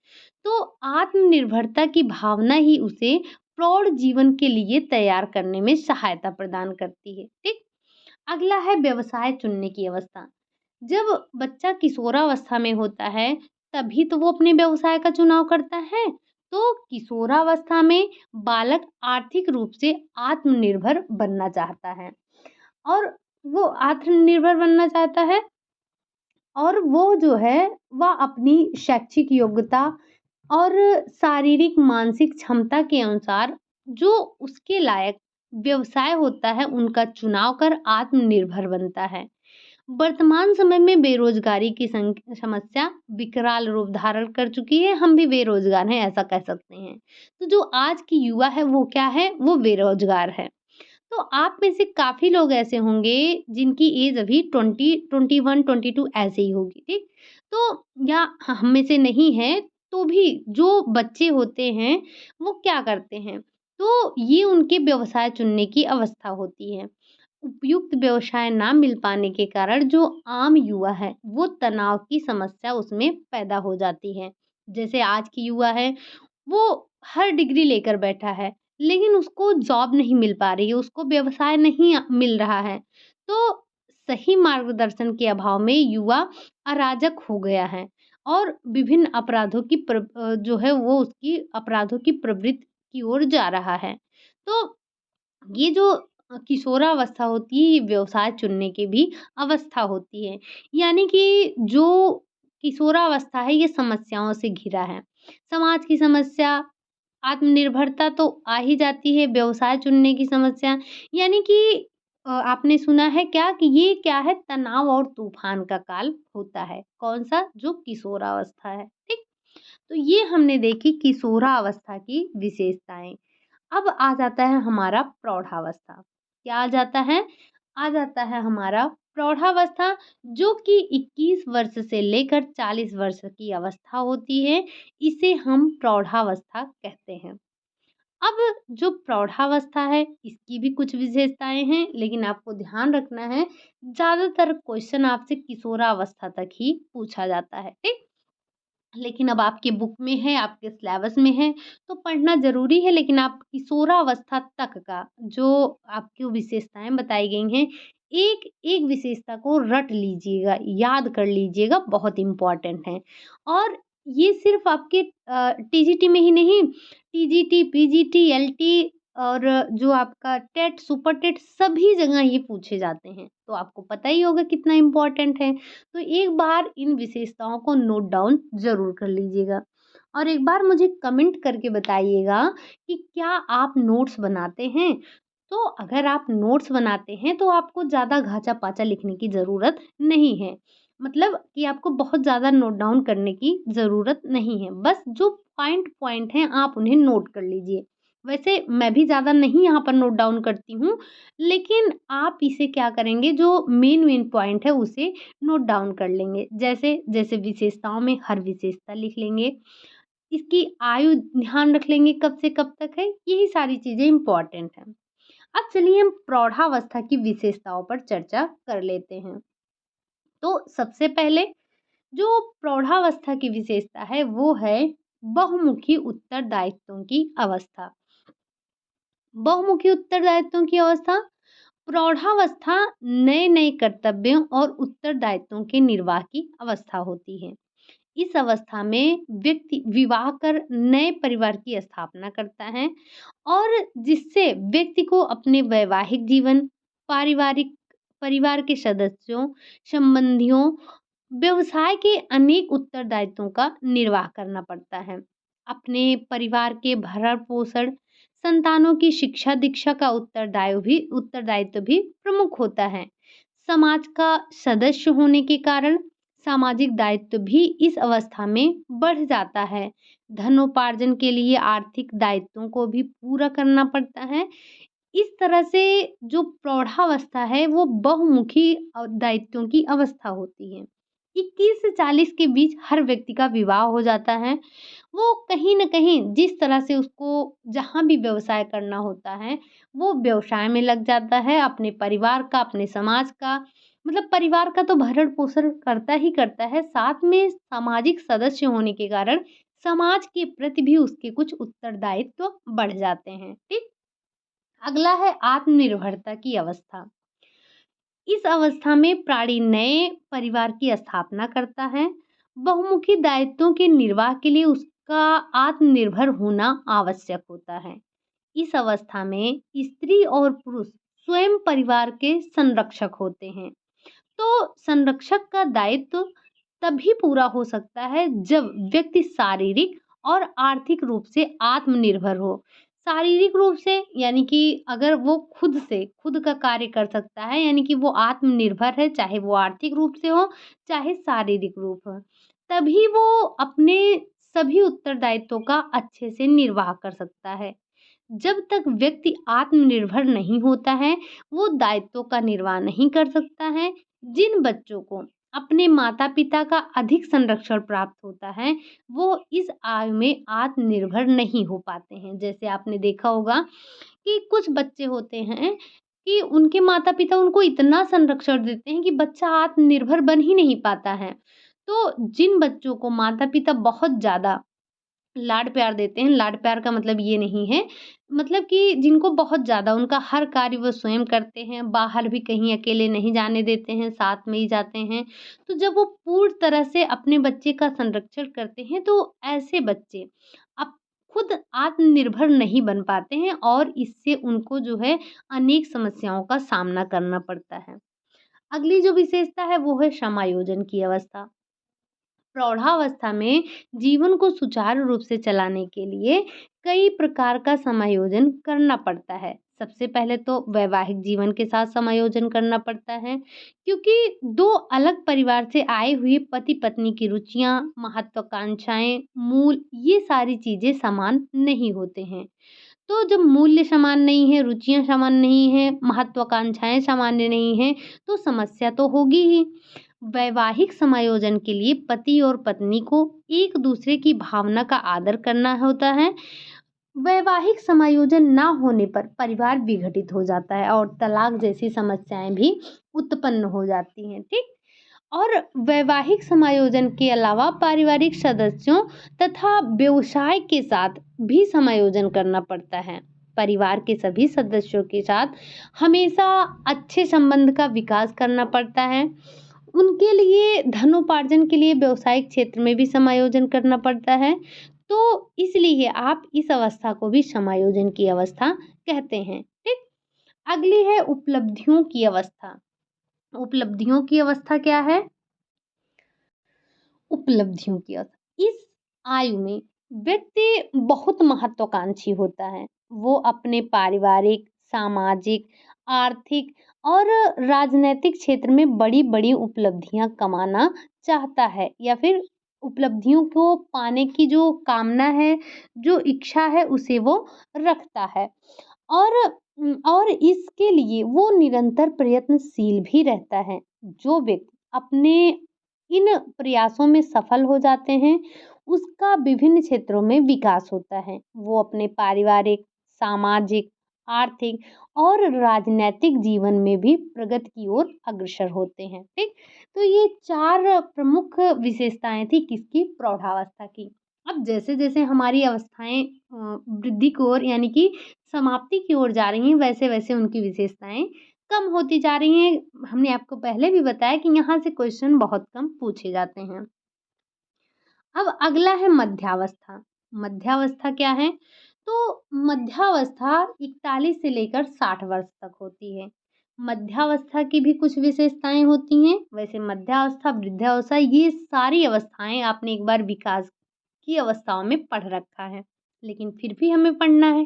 [SPEAKER 1] तो आत्मनिर्भरता की भावना ही उसे प्रौढ़ जीवन के लिए तैयार करने में सहायता प्रदान करती है, ठीक? अगला है व्यवसाय चुनने की अवस्था। जब बच्चा किशोरावस्था में होता है, तभी तो वो अपने व्यवसाय का चुनाव करता है। तो किशोरावस्था में बालक आर्थिक रूप से आत्मनिर्भर बनना चाहता है और वो आत्मनिर्भर बनना चाहता है और वो जो है, वह अपनी शैक्षिक योग्यता और शारीरिक मानसिक क्षमता के अनुसार जो उसके लायक व्यवसाय होता है, उनका चुनाव कर आत्मनिर्भर बनता है। वर्तमान समय में बेरोजगारी की समस्या विकराल रूप धारण कर चुकी है। हम भी बेरोजगार हैं, ऐसा कह सकते हैं। तो जो आज की युवा है वो क्या है? वो बेरोजगार है। तो आप में से काफ़ी लोग ऐसे होंगे जिनकी एज अभी 20, 21, 22 ऐसे ही होगी, ठीक? तो या हम में से नहीं है, तो भी जो बच्चे होते हैं, वो क्या करते हैं? तो ये उनके व्यवसाय चुनने की अवस्था होती है। उपयुक्त व्यवसाय ना मिल पाने के कारण जो आम युवा है, वो तनाव की समस्या उसमें पैदा हो जाती है। जैसे आज की युवा है, वो हर डिग्री लेकर बैठा है, लेकिन उसको जॉब नहीं मिल पा रही है, उसको व्यवसाय नहीं मिल रहा है। तो सही मार्गदर्शन के अभाव में युवा अराजक हो गया है और विभिन्न अपराधों की जो है वो उसकी अपराधों की प्रवृत्ति की ओर जा रहा है। तो ये जो किशोरावस्था होती है, ये व्यवसाय चुनने की भी अवस्था होती है। यानी कि जो किशोरावस्था है, ये समस्याओं से घिरा है। समाज की समस्या, आत्मनिर्भरता तो आ ही जाती है, व्यवसाय चुनने की समस्या, यानी कि आपने सुना है क्या कि ये क्या है, तनाव और तूफान का काल होता है। कौन-सा? जो किशोरावस्था है, ठीक? तो ये हमने देखी किशोरावस्था की विशेषताएँ। अब आ जाता है हमारा प्रौढ़ावस्था। क्या आ जाता है? आ जाता है हमारा प्रौढ़ावस्था, जो कि 21 वर्ष से लेकर 40 वर्ष की अवस्था होती है। इसे हम प्रौढ़ावस्था कहते हैं। अब जो प्रौढ़ावस्था है, इसकी भी कुछ विशेषताएँ हैं, लेकिन आपको ध्यान रखना है, ज़्यादातर क्वेश्चन आपसे किशोरावस्था तक ही पूछा जाता है, ठीक? लेकिन अब आपके बुक में है, आपके सिलेबस में है, तो पढ़ना ज़रूरी है, लेकिन आप किशोरावस्था तक का जो आपको विशेषताएँ बताई गई हैं, एक-एक विशेषता को रट लीजिएगा, याद कर लीजिएगा, बहुत इम्पोर्टेंट है। और ये सिर्फ़ आपके टीजीटी में ही नहीं, टीजीटी, पीजीटी, एलटी और जो आपका टेट, सुपर टेट सभी जगह ये पूछे जाते हैं। तो आपको पता ही होगा कितना इम्पोर्टेंट है। तो एक बार इन विशेषताओं को नोट डाउन ज़रूर कर लीजिएगा और एक बार मुझे कमेंट करके बताइएगा कि क्या आप नोट्स बनाते हैं? तो अगर आप नोट्स बनाते हैं तो आपको ज़्यादा घाचा-पाचा लिखने की ज़रूरत नहीं है। मतलब कि आपको बहुत ज़्यादा नोट डाउन करने की ज़रूरत नहीं है। बस जो पॉइंट हैं आप उन्हें नोट कर लीजिए। वैसे मैं भी ज़्यादा नहीं यहाँ पर नोट डाउन करती हूँ, लेकिन आप इसे क्या करेंगे, जो मेन पॉइंट है उसे नोट डाउन कर लेंगे। जैसे जैसे विशेषताओं में हर विशेषता लिख लेंगे, इसकी आयु ध्यान रख लेंगे कब से कब तक है, यही सारी चीज़ें इम्पोर्टेंट हैं। अब चलिए हम प्रौढ़ावस्था की विशेषताओं पर चर्चा कर लेते हैं। तो सबसे पहले जो प्रौढ़ावस्था की विशेषता है वो है बहुमुखी उत्तरदायित्वों की अवस्था। बहुमुखी उत्तरदायित्वों की अवस्था प्रौढ़ावस्था नए-नए कर्तव्यों और उत्तरदायित्वों के निर्वाह की अवस्था होती है। इस अवस्था में व्यक्ति विवाह कर नए परिवार की स्थापना करता है और जिससे व्यक्ति को अपने वैवाहिक जीवन, पारिवारिक परिवार के सदस्यों, संबंधियों, व्यवसाय के अनेक उत्तरदायित्वों का निर्वाह करना पड़ता है। अपने परिवार के भरण-पोषण, संतानों की शिक्षा-दीक्षा का उत्तरदायित्व भी प्रमुख होता है। समाज का सदस्य होने के कारण सामाजिक दायित्व भी इस अवस्था में बढ़ जाता है। धनोपार्जन के लिए आर्थिक दायित्वों को भी पूरा करना पड़ता है। इस तरह से जो प्रौढ़ावस्था है वो बहुमुखी दायित्वों की अवस्था होती है। 21 से 40 के बीच हर व्यक्ति का विवाह हो जाता है। वो कहीं न कहीं जिस तरह से उसको जहाँ भी व्यवसाय करना होता है, वो व्यवसाय में लग जाता है, अपने परिवार का, अपने समाज का, मतलब परिवार का तो भरण-पोषण करता ही करता है, साथ में सामाजिक सदस्य होने के कारण समाज के प्रति भी उसके कुछ उत्तरदायित्व बढ़ जाते हैं। ठीक? अगला है आत्मनिर्भरता की अवस्था। इस अवस्था में प्राणी नए परिवार की स्थापना करता है। बहुमुखी दायित्वों के निर्वाह के लिए उसका आत्मनिर्भर होना आवश्यक होता है। इस अवस्था में स्त्री और पुरुष स्वयं परिवार के संरक्षक होते हैं। तो संरक्षक का दायित्व तभी पूरा हो सकता है जब व्यक्ति शारीरिक और आर्थिक रूप से आत्मनिर्भर हो। शारीरिक रूप से यानी कि अगर वो खुद से खुद का कार्य कर सकता है, यानी कि वो आत्मनिर्भर है, चाहे वो आर्थिक रूप से हो, चाहे शारीरिक रूप हो, तभी वो अपने सभी उत्तरदायित्वों का अच्छे से निर्वाह कर सकता है। जब तक व्यक्ति आत्मनिर्भर नहीं होता है, वो दायित्वों का निर्वाह नहीं कर सकता है। जिन बच्चों को अपने माता-पिता का अधिक संरक्षण प्राप्त होता है, वो इस आयु में आत्मनिर्भर नहीं हो पाते हैं। जैसे आपने देखा होगा कि कुछ बच्चे होते हैं कि उनके माता-पिता उनको इतना संरक्षण देते हैं कि बच्चा आत्मनिर्भर बन ही नहीं पाता है। तो जिन बच्चों को माता-पिता बहुत ज़्यादा लाड प्यार देते हैं, लाड प्यार का मतलब ये नहीं है, मतलब कि जिनको बहुत ज़्यादा उनका हर कार्य वो स्वयं करते हैं, बाहर भी कहीं अकेले नहीं जाने देते हैं, साथ में ही जाते हैं। तो जब वो पूर्ण तरह से अपने बच्चे का संरक्षण करते हैं, तो ऐसे बच्चे अब खुद आत्मनिर्भर नहीं बन पाते हैं और इससे उनको जो है अनेक समस्याओं का सामना करना पड़ता है। अगली जो विशेषता है वो है समायोजन की अवस्था। प्रौढ़ावस्था में जीवन को सुचारू रूप से चलाने के लिए कई प्रकार का समायोजन करना पड़ता है। सबसे पहले तो वैवाहिक जीवन के साथ समायोजन करना पड़ता है, क्योंकि दो अलग परिवार से आए हुए पति-पत्नी की रुचियाँ, महत्वाकांक्षाएँ, मूल ये सारी चीज़ें समान नहीं होते हैं। तो जब मूल्य समान नहीं है, रुचियाँ समान नहीं हैं, महत्वाकांक्षाएँ सामान्य नहीं हैं, तो समस्या तो होगी ही। वैवाहिक समायोजन के लिए पति और पत्नी को एक दूसरे की भावना का आदर करना होता है। वैवाहिक समायोजन ना होने पर परिवार विघटित हो जाता है और तलाक जैसी समस्याएं भी उत्पन्न हो जाती हैं। ठीक? और वैवाहिक समायोजन के अलावा पारिवारिक सदस्यों तथा व्यवसाय के साथ भी समायोजन करना पड़ता है। परिवार के सभी सदस्यों के साथ हमेशा अच्छे संबंध का विकास करना पड़ता है। उनके लिए धनोपार्जन के लिए व्यावसायिक क्षेत्र में भी समायोजन करना पड़ता है। तो इसलिए आप इस अवस्था को भी समायोजन की अवस्था कहते हैं। ठीक? अगली है उपलब्धियों की अवस्था। उपलब्धियों की अवस्था क्या है? उपलब्धियों की अवस्था। इस आयु में व्यक्ति बहुत महत्वाकांक्षी होता है। वो अपने पारिवारिक, सामाजिक, आर्थिक और राजनैतिक क्षेत्र में बड़ी-बड़ी उपलब्धियाँ कमाना चाहता है या फिर उपलब्धियों को पाने की जो कामना है, जो इच्छा है उसे वो रखता है। और और इसके लिए वो निरंतर प्रयत्नशील भी रहता है। जो व्यक्ति अपने इन प्रयासों में सफल हो जाते हैं, उसका विभिन्न क्षेत्रों में विकास होता है। वो अपने पारिवारिक, सामाजिक, आर्थिक और राजनैतिक जीवन में भी प्रगति की ओर अग्रसर होते हैं। ठीक? तो ये 4 प्रमुख विशेषताएँ थी किसकी? प्रौढ़ावस्था की। अब जैसे-जैसे हमारी अवस्थाएँ वृद्धि की ओर यानी कि समाप्ति की ओर जा रही हैं, वैसे-वैसे उनकी विशेषताएँ कम होती जा रही हैं। हमने आपको पहले भी बताया कि यहाँ से क्वेश्चन बहुत कम पूछे जाते हैं। अब अगला है मध्यावस्था। मध्यावस्था क्या है? तो मध्यावस्था 41 से लेकर 60 वर्ष तक होती है। मध्यावस्था की भी कुछ विशेषताएँ होती हैं। वैसे मध्यावस्था, वृद्धावस्था ये सारी अवस्थाएँ आपने एक बार विकास की अवस्थाओं में पढ़ रखा है, लेकिन फिर भी हमें पढ़ना है।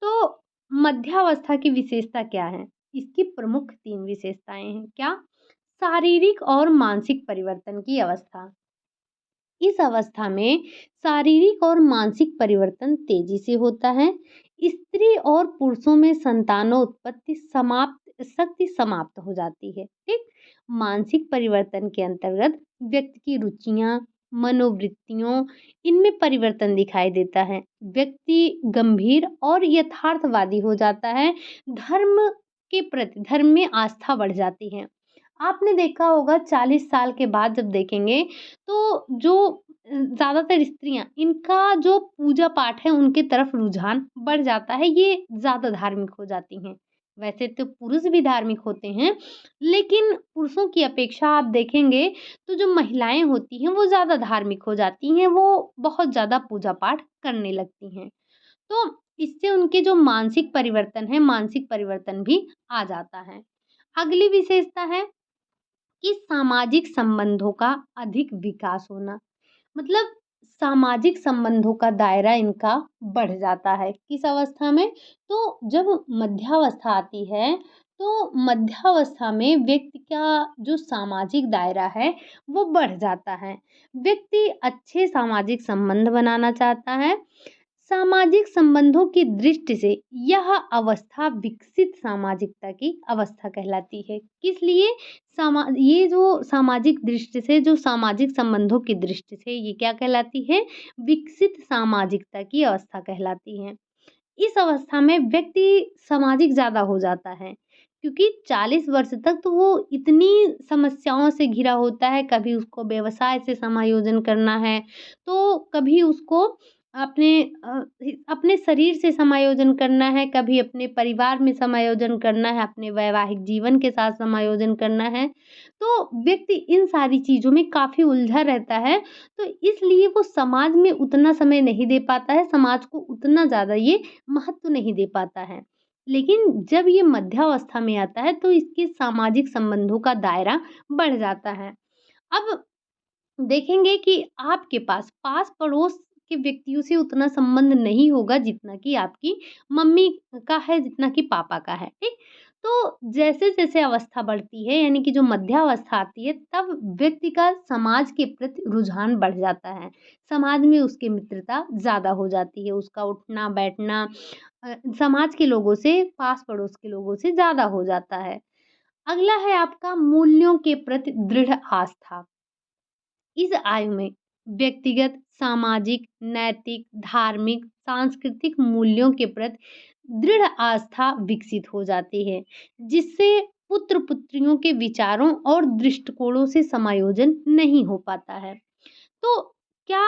[SPEAKER 1] तो मध्यावस्था की विशेषता क्या है? इसकी प्रमुख 3 विशेषताएँ हैं। क्या? शारीरिक और मानसिक परिवर्तन की अवस्था। इस अवस्था में शारीरिक और मानसिक परिवर्तन तेजी से होता है। स्त्री और पुरुषों में संतानोत्पत्ति शक्ति समाप्त हो जाती है। ठीक। मानसिक परिवर्तन के अंतर्गत व्यक्ति की रुचियां, मनोवृत्तियों, इनमें परिवर्तन दिखाई देता है। व्यक्ति गंभीर और यथार्थवादी हो जाता है। धर्म में आस्था बढ़ जाती है। आपने देखा होगा 40 साल के बाद जब देखेंगे तो जो ज़्यादातर स्त्रियाँ, इनका जो पूजा पाठ है उनकी तरफ रुझान बढ़ जाता है, ये ज़्यादा धार्मिक हो जाती हैं। वैसे तो पुरुष भी धार्मिक होते हैं, लेकिन पुरुषों की अपेक्षा आप देखेंगे तो जो महिलाएँ होती हैं वो ज़्यादा धार्मिक हो जाती हैं, वो बहुत ज़्यादा पूजा पाठ करने लगती हैं। तो इससे उनके जो मानसिक परिवर्तन है, मानसिक परिवर्तन भी आ जाता है। अगली विशेषता है कि सामाजिक संबंधों का अधिक विकास होना। मतलब सामाजिक संबंधों का दायरा इनका बढ़ जाता है। किस अवस्था में? तो जब मध्यावस्था आती है, तो मध्यावस्था में व्यक्ति का जो सामाजिक दायरा है, वो बढ़ जाता है। व्यक्ति अच्छे सामाजिक संबंध बनाना चाहता है। सामाजिक संबंधों की दृष्टि से यह अवस्था विकसित सामाजिकता की अवस्था कहलाती है। किस लिए? ये जो सामाजिक दृष्टि से, जो सामाजिक संबंधों की दृष्टि से ये क्या कहलाती है? विकसित सामाजिकता की अवस्था कहलाती है। इस अवस्था में व्यक्ति सामाजिक ज़्यादा हो जाता है, क्योंकि 40 वर्ष तक तो वो इतनी समस्याओं से घिरा होता है। कभी उसको व्यवसाय से समायोजन करना है, तो कभी उसको अपने अपने शरीर से समायोजन करना है, कभी अपने परिवार में समायोजन करना है, अपने वैवाहिक जीवन के साथ समायोजन करना है। तो व्यक्ति इन सारी चीज़ों में काफ़ी उलझा रहता है, तो इसलिए वो समाज में उतना समय नहीं दे पाता है, समाज को उतना ज़्यादा ये महत्व नहीं दे पाता है। लेकिन जब ये मध्यावस्था में आता है तो इसके सामाजिक संबंधों का दायरा बढ़ जाता है। अब देखेंगे कि आपके पास-पड़ोस के व्यक्तियों से उतना संबंध नहीं होगा जितना कि आपकी मम्मी का है, जितना कि पापा का है, ठीक? तो जैसे-जैसे अवस्था बढ़ती है, यानी कि जो मध्यावस्था आती है, तब व्यक्ति का समाज के प्रति रुझान बढ़ जाता है। समाज में उसकी मित्रता ज़्यादा हो जाती है, उसका उठना-बैठना समाज के लोगों से, पास-पड़ोस के लोगों से ज़्यादा हो जाता है। अगला है आपका मूल्यों के प्रति दृढ़ आस्था। इस आयु में व्यक्तिगत, सामाजिक, नैतिक, धार्मिक, सांस्कृतिक मूल्यों के प्रति दृढ़ आस्था विकसित हो जाती है, जिससे पुत्र-पुत्रियों के विचारों और दृष्टिकोणों से समायोजन नहीं हो पाता है। तो क्या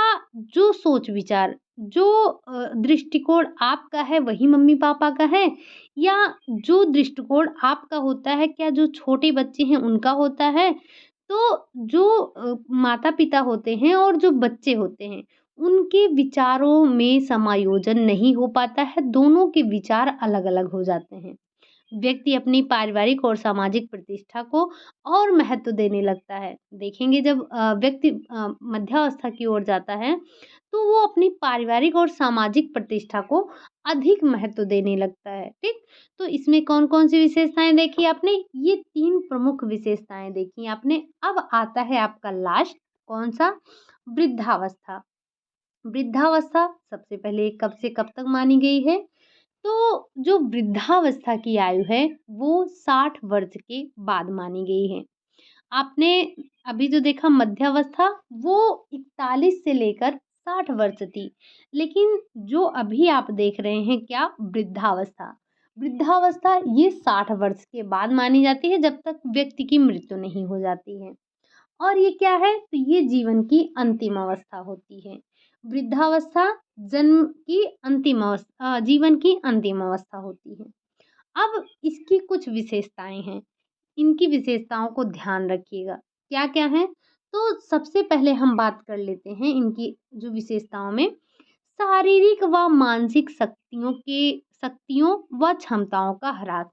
[SPEAKER 1] जो सोच विचार, जो दृष्टिकोण आपका है वही मम्मी-पापा का है? या जो दृष्टिकोण आपका होता है, क्या जो छोटे बच्चे हैं उनका होता है? तो जो माता-पिता होते हैं और जो बच्चे होते हैं, उनके विचारों में समायोजन नहीं हो पाता है, दोनों के विचार अलग-अलग हो जाते हैं। व्यक्ति अपनी पारिवारिक और सामाजिक प्रतिष्ठा को और महत्व देने लगता है। देखेंगे जब व्यक्ति मध्यावस्था की ओर जाता है, तो वो अपनी पारिवारिक और सामाजिक प्रतिष्ठा को अधिक महत्व देने लगता है, ठीक? तो इसमें कौन-कौन सी विशेषताएँ देखी आपने? ये 3 प्रमुख विशेषताएँ देखी आपने। अब आता है आपका लास्ट, कौन-सा? वृद्धावस्था। वृद्धावस्था सबसे पहले कब से कब तक मानी गई है? तो जो वृद्धावस्था की आयु है, वो 60 वर्ष के बाद मानी गई है। आपने अभी जो देखा मध्यावस्था, वो 41 से लेकर 60 वर्ष थी। लेकिन जो अभी आप देख रहे हैं क्या? वृद्धावस्था। वृद्धावस्था ये 60 वर्ष के बाद मानी जाती है, जब तक व्यक्ति की मृत्यु नहीं हो जाती है। और ये क्या है? तो ये जीवन की अंतिम अवस्था होती है। वृद्धावस्था जीवन की अंतिम अवस्था होती है। अब इसकी कुछ विशेषताएँ हैं, इनकी विशेषताओं को ध्यान रखिएगा। क्या-क्या हैं? तो सबसे पहले हम बात कर लेते हैं इनकी जो विशेषताओं में, शारीरिक व मानसिक शक्तियों व क्षमताओं का ह्रास।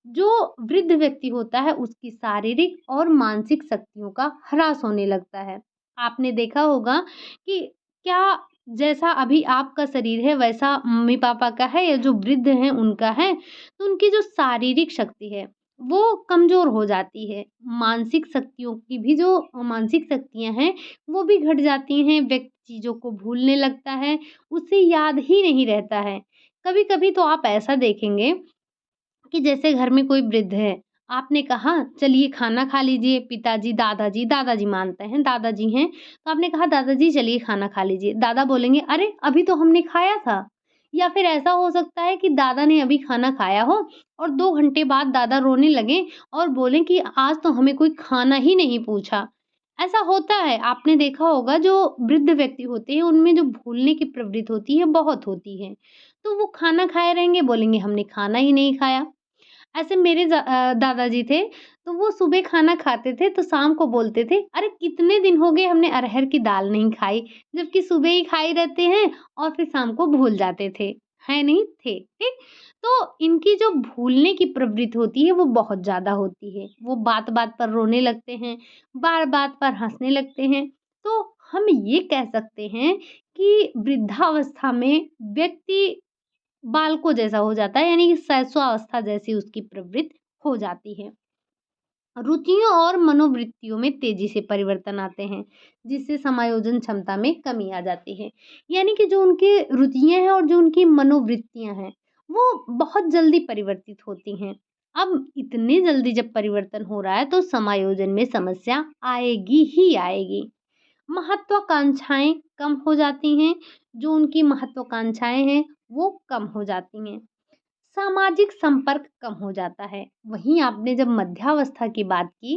[SPEAKER 1] जो वृद्ध व्यक्ति होता है उसकी शारीरिक और मानसिक शक्तियों का ह्रास होने लगता है। आपने देखा होगा कि क्या जैसा अभी आपका शरीर है वैसा मम्मी-पापा का है या जो वृद्ध हैं उनका है, तो उनकी जो शारीरिक शक्ति है वो कमज़ोर हो जाती है। मानसिक शक्तियों की भी जो मानसिक शक्तियाँ हैं वो भी घट जाती हैं, व्यक्ति चीज़ों को भूलने लगता है, उसे याद ही नहीं रहता है। कभी-कभी तो आप ऐसा देखेंगे कि जैसे घर में कोई वृद्ध है, आपने कहा चलिए खाना खा लीजिए, पिताजी, दादाजी मानते हैं, दादाजी हैं, तो आपने कहा दादाजी चलिए खाना खा लीजिए। दादा बोलेंगे अरे! अभी तो हमने खाया था। या फिर ऐसा हो सकता है कि दादा ने अभी खाना खाया हो और 2 घंटे बाद दादा रोने लगें और बोलें कि आज तो हमें कोई खाना ही नहीं पूछा। ऐसा होता है, आपने देखा होगा जो वृद्ध व्यक्ति होते हैं उनमें जो भूलने की प्रवृत्ति होती है, बहुत होती है। तो वो खाना खाए रहेंगे, बोलेंगे हमने खाना ही नहीं खाया। ऐसे मेरे दादाजी थे, तो वो सुबह खाना खाते थे तो शाम को बोलते थे, "अरे! कितने दिन हो गए हमने अरहर की दाल नहीं खाई।" जबकि सुबह ही खाए रहते हैं और फिर शाम को भूल जाते थे, है नहीं? थे, ठीक? तो इनकी जो भूलने की प्रवृत्ति होती है वो बहुत ज़्यादा होती है। वो बात-बात पर रोने लगते हैं, बात-बात पर हँसने लगते हैं। तो हम ये कह सकते हैं कि वृद्धावस्था में व्यक्ति बालकों जैसा हो जाता है यानी कि शैशवावस्था जैसी उसकी प्रवृत्ति हो जाती है। रुचियों और मनोवृत्तियों में तेजी से परिवर्तन आते हैं, जिससे समायोजन क्षमता में कमी आ जाती है। यानी कि जो उनकी रुचियाँ हैं और जो उनकी मनोवृत्तियाँ हैं, वो बहुत जल्दी परिवर्तित होती हैं। अब इतनी जल्दी जब परिवर्तन हो रहा है तो समायोजन में समस्या आएगी ही आएगी। महत्वाकांक्षाएँ कम हो जाती हैं, जो उनकी महत्वाकांक्षाएँ हैं, वो कम हो जाती हैं। सामाजिक संपर्क कम हो जाता है। वहीं आपने जब मध्यावस्था की बात की,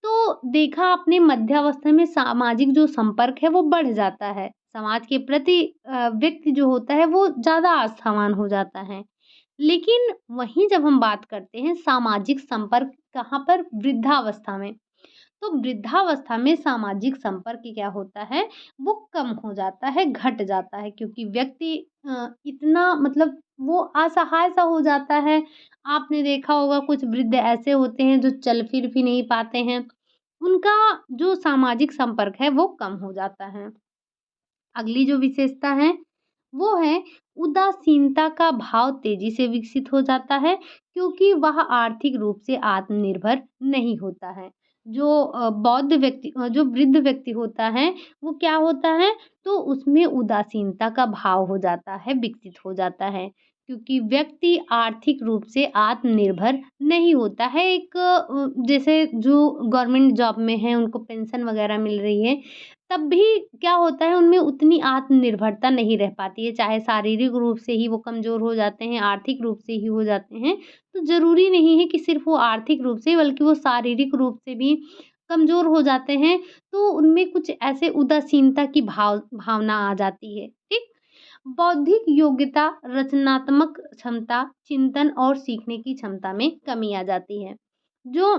[SPEAKER 1] तो देखा आपने मध्यावस्था में सामाजिक जो संपर्क है वो बढ़ जाता है। समाज के प्रति व्यक्ति जो होता है वो ज़्यादा आस्थावान हो जाता है। लेकिन वहीं जब हम बात करते हैं सामाजिक संपर्क कहाँ पर? वृद्धावस्था में। तो वृद्धावस्था में सामाजिक संपर्क क्या होता है, वो कम हो जाता है, घट जाता है क्योंकि व्यक्ति इतना मतलब वो असहाय-सा हो जाता है। आपने देखा होगा कुछ वृद्ध ऐसे होते हैं जो चल फिर भी नहीं पाते हैं। उनका जो सामाजिक संपर्क है वो कम हो जाता है। अगली जो विशेषता है, वो है उदासीनता का भाव तेजी से विकसित हो जाता है क्योंकि वह आर्थिक रूप से आत्मनिर्भर नहीं होता है। जो वृद्ध व्यक्ति होता है, वो क्या होता है, तो उसमें उदासीनता का भाव हो जाता है, विकसित हो जाता है क्योंकि व्यक्ति आर्थिक रूप से आत्मनिर्भर नहीं होता है। जैसे जो गवर्नमेंट जॉब में हैं, उनको पेंशन वगैरह मिल रही है, तब भी क्या होता है उनमें उतनी आत्मनिर्भरता नहीं रह पाती है, चाहे शारीरिक रूप से ही वो कमज़ोर हो जाते हैं, आर्थिक रूप से ही हो जाते हैं। तो ज़रूरी नहीं है कि सिर्फ़ वो आर्थिक रूप से बल्कि वो शारीरिक रूप से भी कमज़ोर हो जाते हैं, तो उनमें कुछ ऐसे उदासीनता की भावना आ जाती है, ठीक? बौद्धिक योग्यता, रचनात्मक क्षमता, चिंतन और सीखने की क्षमता में कमी आ जाती है। जो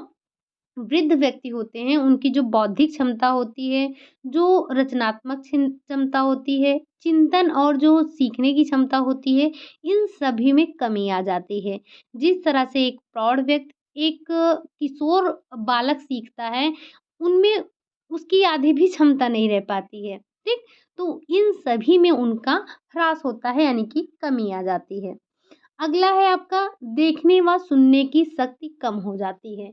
[SPEAKER 1] वृद्ध व्यक्ति होते हैं, उनकी जो बौद्धिक क्षमता होती है, जो रचनात्मक क्षमता होती है, चिंतन और जो सीखने की क्षमता होती है, इन सभी में कमी आ जाती है। जिस तरह से एक प्रौढ़ व्यक्ति एक किशोर बालक सीखता है, उनमें उसकी आधी भी क्षमता नहीं रह पाती है, ठीक? तो इन सभी में उनका ह्रास होता है यानी कि कमी आ जाती है। अगला है आपका देखने व सुनने की शक्ति कम हो जाती है।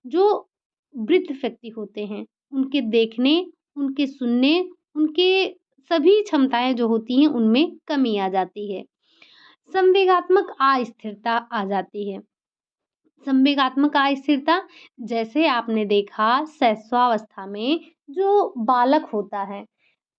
[SPEAKER 1] जो वृद्ध व्यक्ति होते हैं, उनके देखने, उनके सुनने, उनके सभी क्षमताएँ जो होती हैं, उनमें कमी आ जाती है। संवेगात्मक अस्थिरता आ जाती है। संवेगात्मक अस्थिरता जैसे आपने देखा शैशवावस्था में जो बालक होता है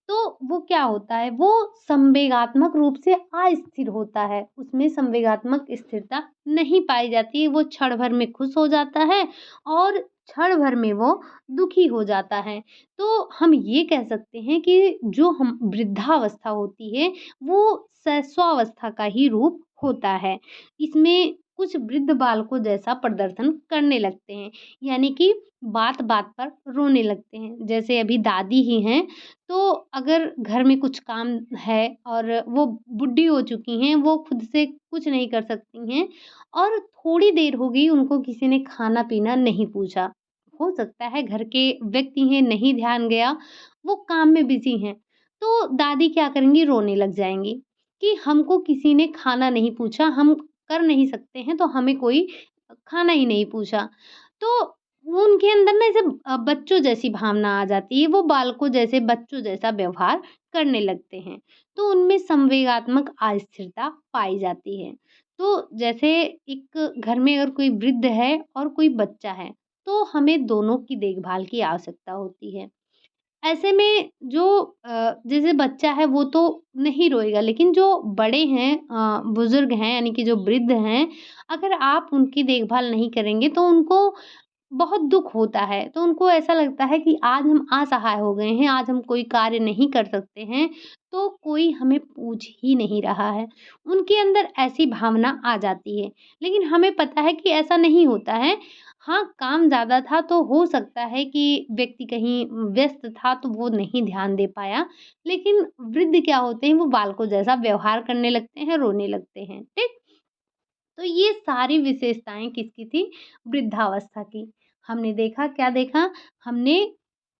[SPEAKER 1] तो वो क्या होता है, वो संवेगात्मक रूप से अस्थिर होता है, उसमें संवेगात्मक स्थिरता नहीं पाई जाती है, वो क्षण भर में खुश हो जाता है और क्षण भर में वो दुखी हो जाता है। तो हम ये कह सकते हैं कि जो हम वृद्धावस्था होती है, वो शैशवावस्था का ही रूप होता है। इसमें कुछ वृद्ध बालकों जैसा प्रदर्शन करने लगते हैं, यानी कि बात-बात पर रोने लगते हैं। जैसे अभी दादी ही हैं, तो अगर घर में कुछ काम है और वो बूढ़ी हो चुकी हैं, वो खुद से कुछ नहीं कर सकती हैं और थोड़ी देर हो गई उनको किसी ने खाना-पीना नहीं पूछा। हो सकता है घर के व्यक्ति हैं, नहीं ध्यान गया, वो काम में बिज़ी हैं। तो दादी क्या करेंगी, रोने लग जाएँगी कि हमको किसी ने खाना नहीं पूछा, हम कर नहीं सकते हैं, तो हमें कोई खाना ही नहीं पूछा। तो वो उनके अंदर ना ऐसे बच्चों जैसी भावना आ जाती है, वो बालकों जैसे बच्चों जैसा व्यवहार करने लगते हैं। तो उनमें संवेगात्मक अस्थिरता पाई जाती है। तो जैसे एक घर में अगर कोई वृद्ध है और कोई बच्चा है, तो हमें दोनों की देखभाल की आवश्यकता होती है। ऐसे में जो जैसे बच्चा है वो तो नहीं रोएगा, लेकिन जो बड़े हैं बुज़ुर्ग हैं यानी कि जो वृद्ध हैं, अगर आप उनकी देखभाल नहीं करेंगे तो उनको बहुत दुःख होता है। तो उनको ऐसा लगता है कि आज हम असहाय हो गए हैं, आज हम कोई कार्य नहीं कर सकते हैं, तो कोई हमें पूछ ही नहीं रहा है। उनके अंदर ऐसी भावना आ जाती है, लेकिन हमें पता है कि ऐसा नहीं होता है। हाँ, काम ज़्यादा था तो हो सकता है कि व्यक्ति कहीं व्यस्त था तो वो नहीं ध्यान दे पाया, लेकिन वृद्ध क्या होते हैं वो बालकों जैसा व्यवहार करने लगते हैं, रोने लगते हैं, ठीक? तो ये सारी विशेषताएँ किसकी थी? वृद्धावस्था की। हमने देखा क्या देखा? हमने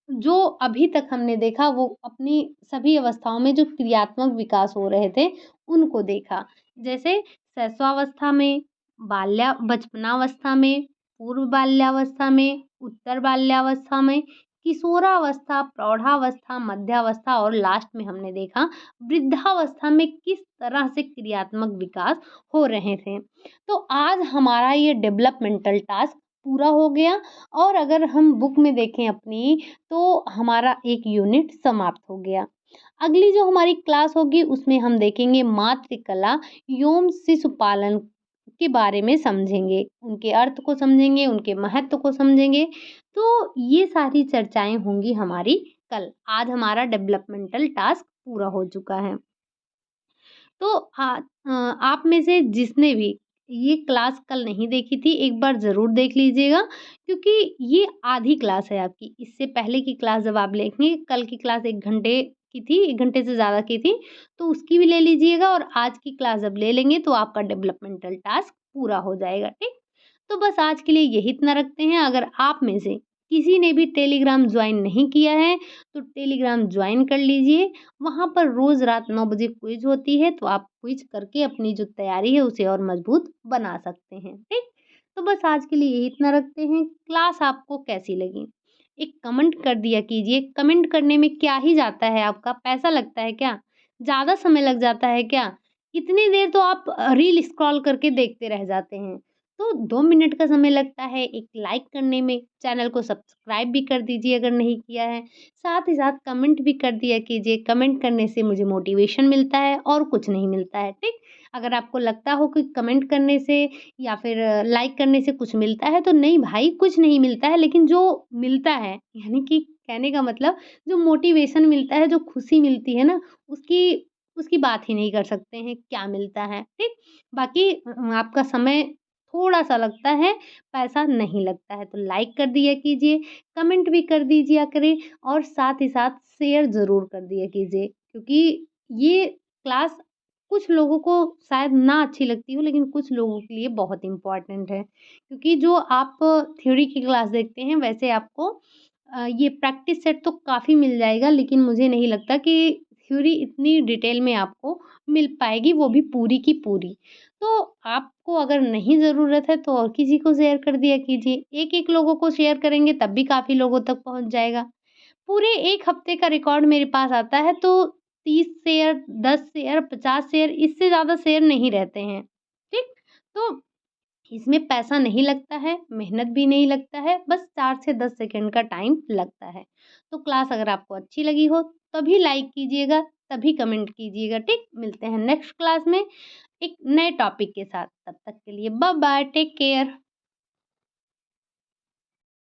[SPEAKER 1] जो अभी तक हमने देखा वो अपनी सभी अवस्थाओं में जो क्रियात्मक विकास हो रहे थे, उनको देखा। जैसे शैशवावस्था में, बचपनावस्था में, पूर्व बाल्यावस्था में, उत्तर बाल्यावस्था में, किशोरावस्था, प्रौढ़ावस्था, मध्यावस्था और लास्ट में हमने देखा वृद्धावस्था में किस तरह से क्रियात्मक विकास हो रहे थे। तो आज हमारा ये डेवलपमेंटल टास्क पूरा हो गया और अगर हम बुक में देखें अपनी तो हमारा एक यूनिट समाप्त हो गया। अगली जो हमारी क्लास होगी उसमें हम देखेंगे मातृकला एवं शिशुपालन के बारे में समझेंगे, उनके अर्थ को समझेंगे, उनके महत्व को समझेंगे। तो ये सारी चर्चाएँ होंगी हमारी कल। आज हमारा डेवलपमेंटल टास्क पूरा हो चुका है। तो आप में से जिसने भी ये क्लास कल नहीं देखी थी, एक बार ज़रूर देख लीजिएगा क्योंकि ये आधी क्लास है आपकी। इससे पहले की क्लास जब आप लेंगे, कल की क्लास 1 घंटे की थी, 1 घंटे से ज़्यादा की थी, तो उसकी भी ले लीजिएगा और आज की क्लास जब ले लेंगे तो आपका डेवलपमेंटल टास्क पूरा हो जाएगा, ठीक? तो बस आज के लिए यही इतना रखते हैं। अगर आप में से किसी ने भी टेलीग्राम जॉइन नहीं किया है, तो टेलीग्राम जॉइन कर लीजिए। वहाँ पर रोज़ रात 9 बजे क्विज़ होती है, तो आप क्विज़ करके अपनी जो तैयारी है उसे और मज़बूत बना सकते हैं, ठीक? तो बस आज के लिए यही इतना रखते हैं। क्लास आपको कैसी लगी? एक कमेंट कर दिया कीजिए। कमेंट करने में क्या ही जाता है आपका? पैसा लगता है क्या? ज़्यादा समय लग जाता है क्या? इतनी देर तो आप रील स्क्रॉल करके देखते रह जाते हैं। तो 2 मिनट का समय लगता है एक लाइक करने में, चैनल को सब्सक्राइब भी कर दीजिए अगर नहीं किया है। साथ ही साथ कमेंट भी कर दिया कीजिए, कमेंट करने से मुझे मोटिवेशन मिलता है और कुछ नहीं मिलता है, ठीक? अगर आपको लगता हो कि कमेंट करने से या फिर लाइक करने से कुछ मिलता है, तो नहीं भाई कुछ नहीं मिलता है, लेकिन जो मिलता है यानी कि कहने का मतलब जो मोटिवेशन मिलता है, जो खुशी मिलती है ना, उसकी उसकी बात ही नहीं कर सकते हैं, क्या मिलता है, ठीक? बाकी आपका समय थोड़ा-सा लगता है, पैसा नहीं लगता है। तो लाइक कर दिया कीजिए, कमेंट भी कर दीजिए करें और साथ ही साथ शेयर ज़रूर कर दिया कीजिए क्योंकि ये क्लास कुछ लोगों को शायद ना अच्छी लगती हो लेकिन कुछ लोगों के लिए बहुत इम्पोर्टेंट है। क्योंकि जो आप थ्योरी की क्लास देखते हैं वैसे आपको ये प्रैक्टिस सेट तो काफ़ी मिल जाएगा लेकिन मुझे नहीं लगता कि थ्योरी इतनी डिटेल में आपको मिल पाएगी, वो भी पूरी की पूरी। तो आपको अगर नहीं ज़रूरत है तो और किसी को शेयर कर दिया कीजिए। एक-एक लोगों को शेयर करेंगे तब भी काफ़ी लोगों तक पहुँच जाएगा। पूरे 1 हफ्ते का रिकॉर्ड मेरे पास आता है तो 30 शेयर, 10 शेयर, 50 शेयर इससे ज़्यादा शेयर नहीं रहते हैं। ठीक? तो इसमें पैसा नहीं लगता है, मेहनत भी नहीं लगता है, बस 4 से 10 सेकंड का टाइम लगता है। तो क्लास अगर आपको अच्छी लगी हो तभी लाइक कीजिएगा, तभी कमेंट कीजिएगा, ठीक? मिलते हैं नेक्स्ट क्लास में एक नए टॉपिक के साथ। तब तक के लिए बाय बाय, टेक केयर।